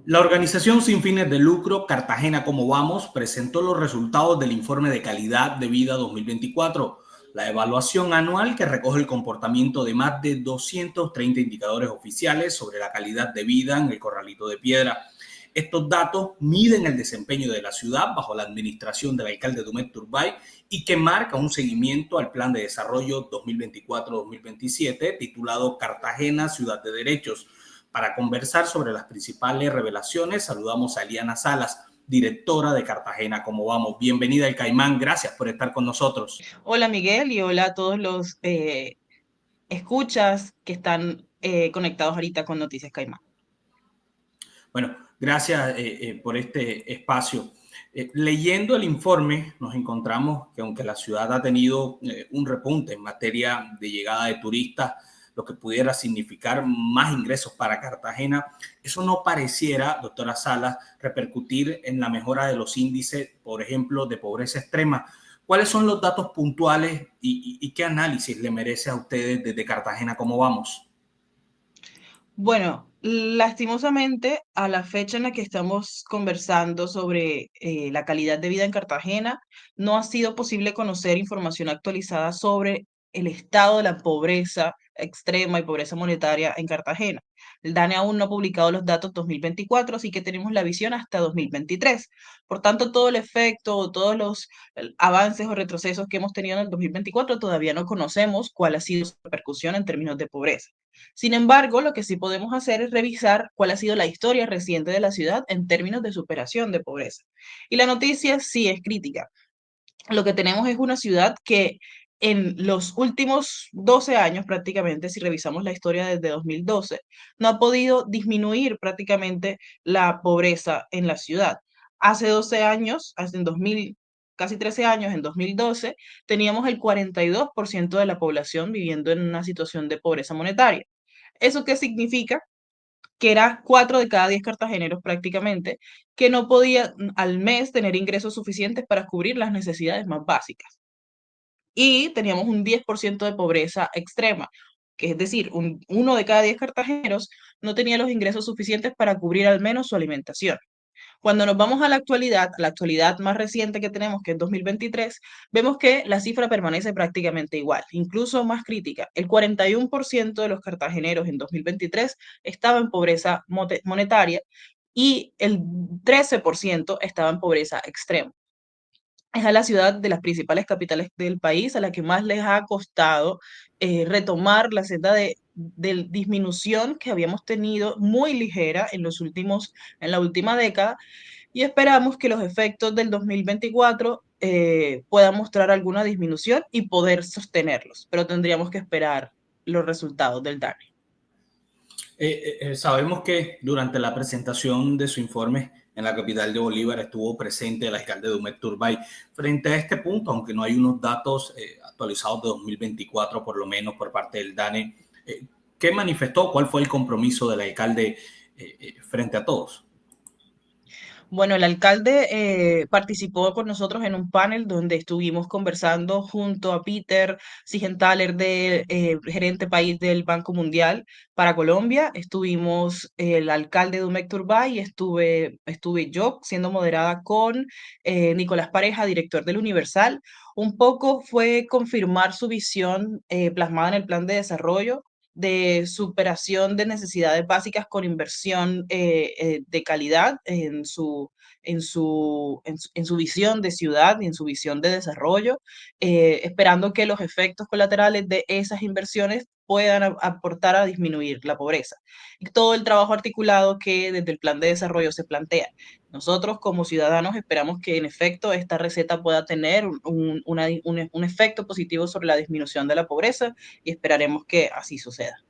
La organización sin fines de lucro Cartagena Cómo Vamos presentó los resultados del informe de calidad de vida 2024, la evaluación anual que recoge el comportamiento de más de 230 indicadores oficiales sobre la calidad de vida en el Corralito de Piedra. Estos datos miden el desempeño de la ciudad bajo la administración del alcalde Dumet Turbay y que marca un seguimiento al Plan de Desarrollo 2024-2027 titulado Cartagena Ciudad de Derechos. Para conversar sobre las principales revelaciones, saludamos a Eliana Salas, directora de Cartagena Cómo Vamos. Bienvenida al Caimán, gracias por estar con nosotros. Hola Miguel y hola a todos los escuchas que están conectados ahorita con Noticias Caimán. Bueno, gracias por este espacio. Leyendo el informe, nos encontramos que aunque la ciudad ha tenido un repunte en materia de llegada de turistas, lo que pudiera significar más ingresos para Cartagena, eso no pareciera, doctora Salas, repercutir en la mejora de los índices, por ejemplo, de pobreza extrema. ¿Cuáles son los datos puntuales y qué análisis le merece a ustedes desde Cartagena? ¿Cómo vamos? Bueno, lastimosamente, a la fecha en la que estamos conversando sobre la calidad de vida en Cartagena, no ha sido posible conocer información actualizada sobre el estado de la pobreza extrema y pobreza monetaria en Cartagena. El DANE aún no ha publicado los datos 2024, así que tenemos la visión hasta 2023. Por tanto, todo el efecto, todos los avances o retrocesos que hemos tenido en el 2024, todavía no conocemos cuál ha sido su repercusión en términos de pobreza. Sin embargo, lo que sí podemos hacer es revisar cuál ha sido la historia reciente de la ciudad en términos de superación de pobreza. Y la noticia sí es crítica. Lo que tenemos es una ciudad que en los últimos 12 años prácticamente, si revisamos la historia desde 2012, no ha podido disminuir prácticamente la pobreza en la ciudad. Hace 12 años, hace en 2000, casi 13 años, en 2012, teníamos el 42% de la población viviendo en una situación de pobreza monetaria. ¿Eso qué significa? Que era 4 de cada 10 cartageneros prácticamente, que no podían al mes tener ingresos suficientes para cubrir las necesidades más básicas. Y teníamos un 10% de pobreza extrema, que es decir, uno de cada 10 cartageneros no tenía los ingresos suficientes para cubrir al menos su alimentación. Cuando nos vamos a la actualidad más reciente que tenemos, que es 2023, vemos que la cifra permanece prácticamente igual, incluso más crítica. El 41% de los cartageneros en 2023 estaba en pobreza monetaria y el 13% estaba en pobreza extrema. Es a la ciudad de las principales capitales del país a la que más les ha costado retomar la senda de disminución que habíamos tenido muy ligera en la última década, y esperamos que los efectos del 2024 puedan mostrar alguna disminución y poder sostenerlos, pero tendríamos que esperar los resultados del DANE. Sabemos que durante la presentación de su informe en la capital de Bolívar estuvo presente el alcalde Dumet Turbay. Frente a este punto, aunque no hay unos datos actualizados de 2024, por lo menos por parte del DANE, ¿qué manifestó? ¿Cuál fue el compromiso del alcalde frente a todos? Bueno, el alcalde participó con nosotros en un panel donde estuvimos conversando junto a Peter Sigenthaler, gerente país del Banco Mundial para Colombia. Estuvimos el alcalde Dumek Turbay y estuve yo siendo moderada con Nicolás Pareja, director del Universal. Un poco fue confirmar su visión plasmada en el plan de desarrollo de superación de necesidades básicas con inversión de calidad en su visión de ciudad y en su visión de desarrollo, esperando que los efectos colaterales de esas inversiones puedan aportar a disminuir la pobreza. Y todo el trabajo articulado que desde el plan de desarrollo se plantea. Nosotros como ciudadanos esperamos que en efecto esta receta pueda tener un efecto positivo sobre la disminución de la pobreza y esperaremos que así suceda.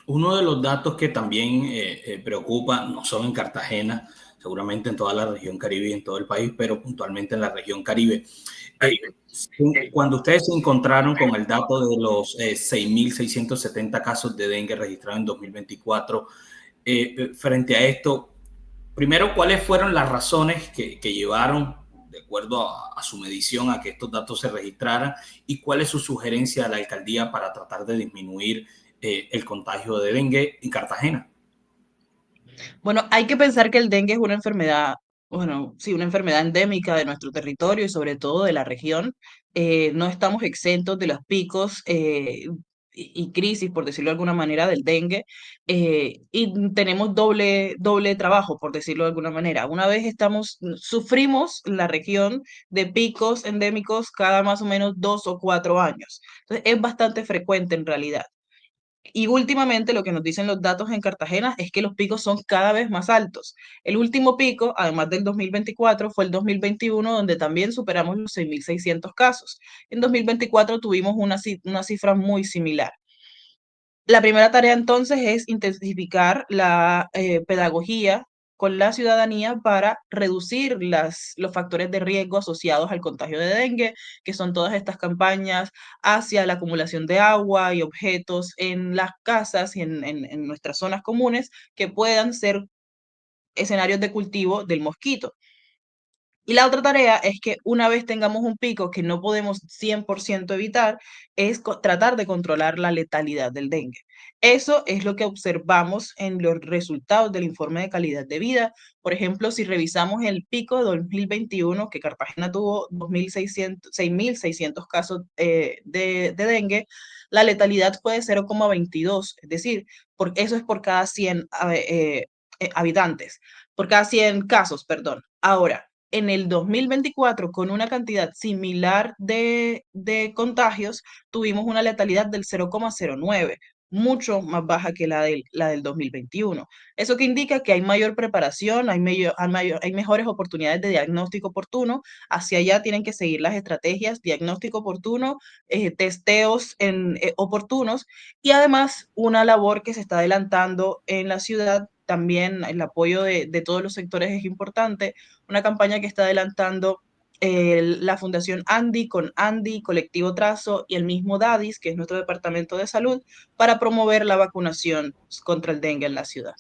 Uno de los datos que también preocupa, no solo en Cartagena, seguramente en toda la región Caribe y en todo el país, pero puntualmente en la región Caribe. Cuando ustedes se encontraron con el dato de los 6.670 casos de dengue registrados en 2024, frente a esto, primero, ¿cuáles fueron las razones que llevaron, de acuerdo a su medición, a que estos datos se registraran? ¿Y cuál es su sugerencia a la alcaldía para tratar de disminuir el contagio de dengue en Cartagena? Bueno, hay que pensar que el dengue es una enfermedad, bueno, sí, una enfermedad endémica de nuestro territorio y sobre todo de la región. No estamos exentos de los picos y crisis, por decirlo de alguna manera, del dengue. Y tenemos doble trabajo, por decirlo de alguna manera. Una vez sufrimos la región de picos endémicos cada más o menos 2 o 4 años. Entonces, es bastante frecuente en realidad. Y últimamente lo que nos dicen los datos en Cartagena es que los picos son cada vez más altos. El último pico, además del 2024, fue el 2021, donde también superamos los 6.600 casos. En 2024 tuvimos una cifra muy similar. La primera tarea entonces es intensificar la pedagogía con la ciudadanía para reducir los factores de riesgo asociados al contagio de dengue, que son todas estas campañas hacia la acumulación de agua y objetos en las casas y en nuestras zonas comunes que puedan ser escenarios de cultivo del mosquito. Y la otra tarea es que una vez tengamos un pico que no podemos 100% evitar, es tratar de controlar la letalidad del dengue. Eso es lo que observamos en los resultados del informe de calidad de vida. Por ejemplo, si revisamos el pico de 2021, que Cartagena tuvo 6.600 casos de dengue, la letalidad fue de 0,22, es decir, eso es por cada 100 habitantes, por cada 100 casos, perdón. Ahora, en el 2024, con una cantidad similar de contagios, tuvimos una letalidad del 0,09, mucho más baja que la del 2021. Eso que indica que hay mayor preparación, hay mejores oportunidades de diagnóstico oportuno. Hacia allá tienen que seguir las estrategias, diagnóstico oportuno, testeos oportunos y además una labor que se está adelantando en la ciudad. También el apoyo de todos los sectores es importante, una campaña que está adelantando la Fundación Andy con Andy, Colectivo Trazo y el mismo DADIS, que es nuestro departamento de salud, para promover la vacunación contra el dengue en la ciudad.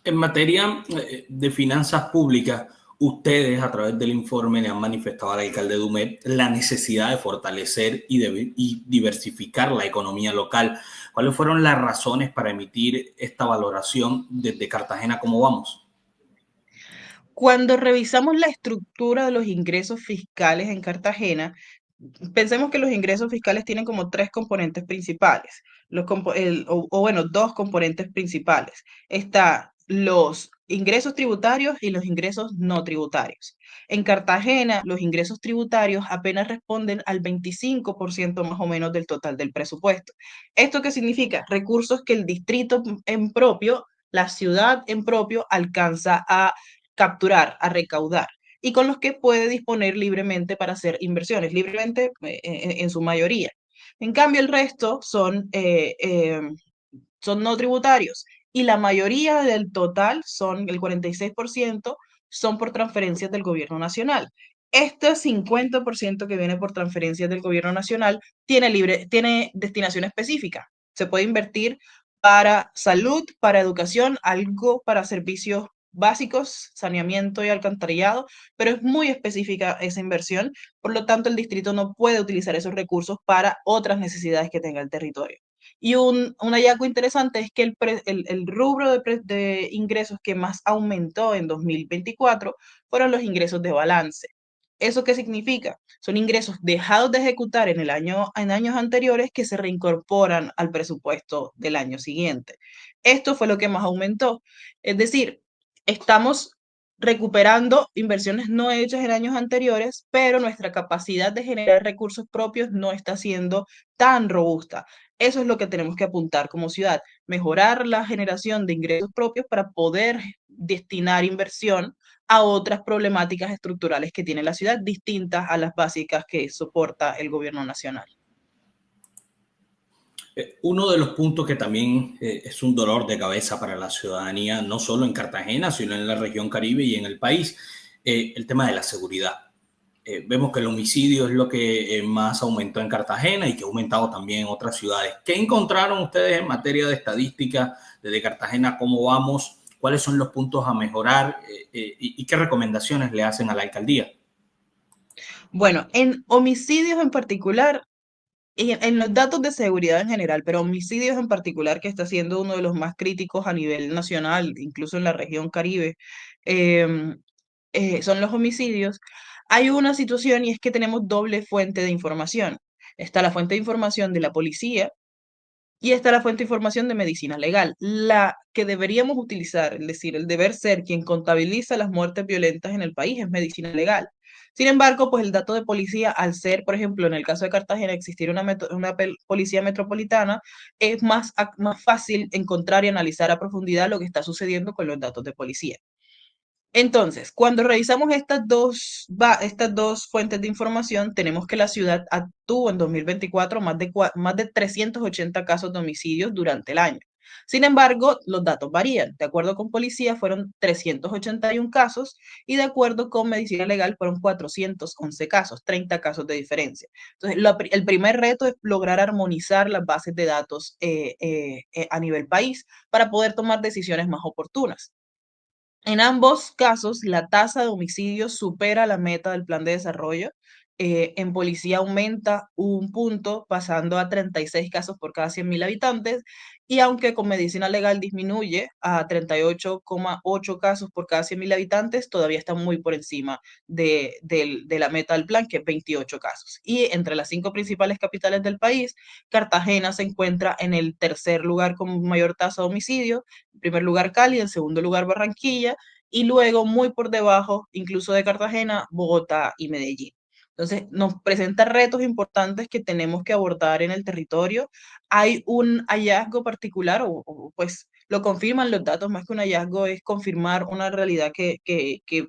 En materia de finanzas públicas, ustedes a través del informe le han manifestado al alcalde Dumet la necesidad de fortalecer y diversificar la economía local. ¿Cuáles fueron las razones para emitir esta valoración desde Cartagena? ¿Cómo vamos? Cuando revisamos la estructura de los ingresos fiscales en Cartagena, pensemos que los ingresos fiscales tienen como tres componentes principales, bueno, dos componentes principales. Está los ingresos tributarios y los ingresos no tributarios. En Cartagena, los ingresos tributarios apenas responden al 25% más o menos del total del presupuesto. ¿Esto qué significa? Recursos que el distrito en propio, la ciudad en propio, alcanza a capturar, a recaudar y con los que puede disponer libremente para hacer inversiones, libremente en su mayoría. En cambio, el resto son no tributarios y la mayoría del total, el 46%, son por transferencias del gobierno nacional. Este 50% que viene por transferencias del gobierno nacional tiene destinación específica. Se puede invertir para salud, para educación, algo para servicios básicos, saneamiento y alcantarillado, pero es muy específica esa inversión, por lo tanto el distrito no puede utilizar esos recursos para otras necesidades que tenga el territorio. Y un hallazgo interesante es que el rubro de ingresos que más aumentó en 2024 fueron los ingresos de balance. ¿Eso qué significa? Son ingresos dejados de ejecutar en años anteriores que se reincorporan al presupuesto del año siguiente. Esto fue lo que más aumentó. Es decir, estamos recuperando inversiones no hechas en años anteriores, pero nuestra capacidad de generar recursos propios no está siendo tan robusta. Eso es lo que tenemos que apuntar como ciudad, mejorar la generación de ingresos propios para poder destinar inversión a otras problemáticas estructurales que tiene la ciudad, distintas a las básicas que soporta el gobierno nacional. Uno de los puntos que también es un dolor de cabeza para la ciudadanía, no solo en Cartagena, sino en la región Caribe y en el país, el tema de la seguridad. Vemos que el homicidio es lo que más aumentó en Cartagena y que ha aumentado también en otras ciudades. ¿Qué encontraron ustedes en materia de estadística desde Cartagena? ¿Cómo vamos? ¿Cuáles son los puntos a mejorar? ¿Y qué recomendaciones le hacen a la alcaldía? Bueno, en homicidios en particular, Y en los datos de seguridad en general, pero homicidios en particular, que está siendo uno de los más críticos a nivel nacional, incluso en la región Caribe, em, son los homicidios, hay una situación y es que tenemos doble fuente de información. Está la fuente de información de la policía y está la fuente de información de medicina legal. La que deberíamos utilizar, es decir, el deber ser quien contabiliza las muertes violentas en el país es medicina legal. Sin embargo, pues el dato de policía, al ser, por ejemplo, en el caso de Cartagena, existir policía metropolitana, es más fácil encontrar y analizar a profundidad lo que está sucediendo con los datos de policía. Entonces, cuando revisamos estas dos fuentes de información, tenemos que la ciudad tuvo en 2024 más de 380 casos de homicidios durante el año. Sin embargo, los datos varían. De acuerdo con policía, fueron 381 casos y de acuerdo con medicina legal fueron 411 casos, 30 casos de diferencia. Entonces, el primer reto es lograr armonizar las bases de datos a nivel país para poder tomar decisiones más oportunas. En ambos casos, la tasa de homicidios supera la meta del plan de desarrollo. En policía aumenta un punto, pasando a 36 casos por cada 100.000 habitantes, y aunque con medicina legal disminuye a 38,8 casos por cada 100.000 habitantes, todavía está muy por encima de la meta del plan, que es 28 casos. Y entre las 5 principales capitales del país, Cartagena se encuentra en el tercer lugar con mayor tasa de homicidio, en primer lugar Cali, en segundo lugar Barranquilla, y luego muy por debajo, incluso de Cartagena, Bogotá y Medellín. Entonces, nos presenta retos importantes que tenemos que abordar en el territorio. Hay un hallazgo particular, pues lo confirman los datos, más que un hallazgo, es confirmar una realidad que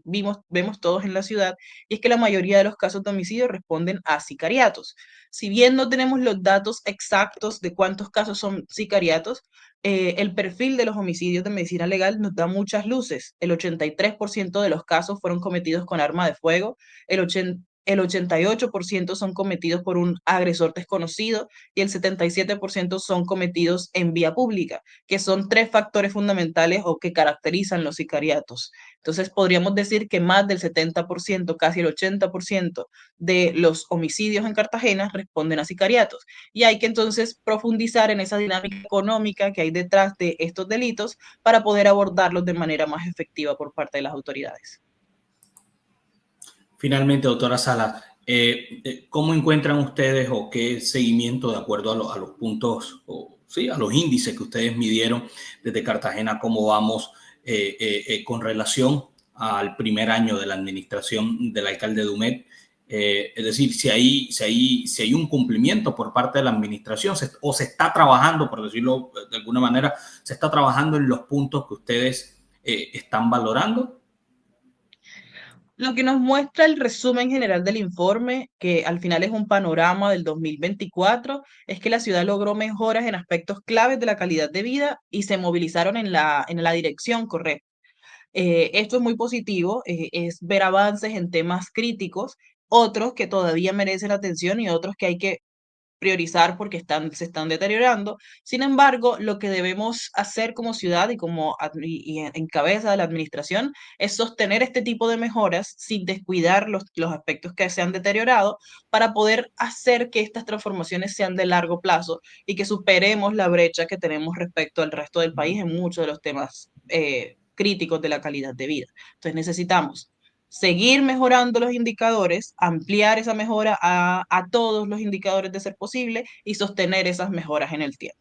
vemos todos en la ciudad, y es que la mayoría de los casos de homicidio responden a sicariatos. Si bien no tenemos los datos exactos de cuántos casos son sicariatos, el perfil de los homicidios de medicina legal nos da muchas luces. El 83% de los casos fueron cometidos con arma de fuego, el 88% son cometidos por un agresor desconocido y el 77% son cometidos en vía pública, que son tres factores fundamentales o que caracterizan los sicariatos. Entonces podríamos decir que más del 70%, casi el 80% de los homicidios en Cartagena responden a sicariatos. Y hay que entonces profundizar en esa dinámica económica que hay detrás de estos delitos para poder abordarlos de manera más efectiva por parte de las autoridades. Finalmente, doctora Sala, ¿cómo encuentran ustedes o qué seguimiento de acuerdo a los puntos, o, sí, a los índices que ustedes midieron desde Cartagena, cómo vamos con relación al primer año de la administración del alcalde Dumet? Es decir, si hay un cumplimiento por parte de la administración o se está trabajando, por decirlo de alguna manera, se está trabajando en los puntos que ustedes están valorando. Lo que nos muestra el resumen general del informe, que al final es un panorama del 2024, es que la ciudad logró mejoras en aspectos claves de la calidad de vida y se movilizaron en la dirección correcta. Esto es muy positivo, es ver avances en temas críticos, otros que todavía merecen atención y otros que hay que priorizar porque se están deteriorando. Sin embargo, lo que debemos hacer como ciudad y en cabeza de la administración es sostener este tipo de mejoras sin descuidar los aspectos que se han deteriorado para poder hacer que estas transformaciones sean de largo plazo y que superemos la brecha que tenemos respecto al resto del país en muchos de los temas críticos de la calidad de vida. Entonces necesitamos seguir mejorando los indicadores, ampliar esa mejora a todos los indicadores de ser posible y sostener esas mejoras en el tiempo.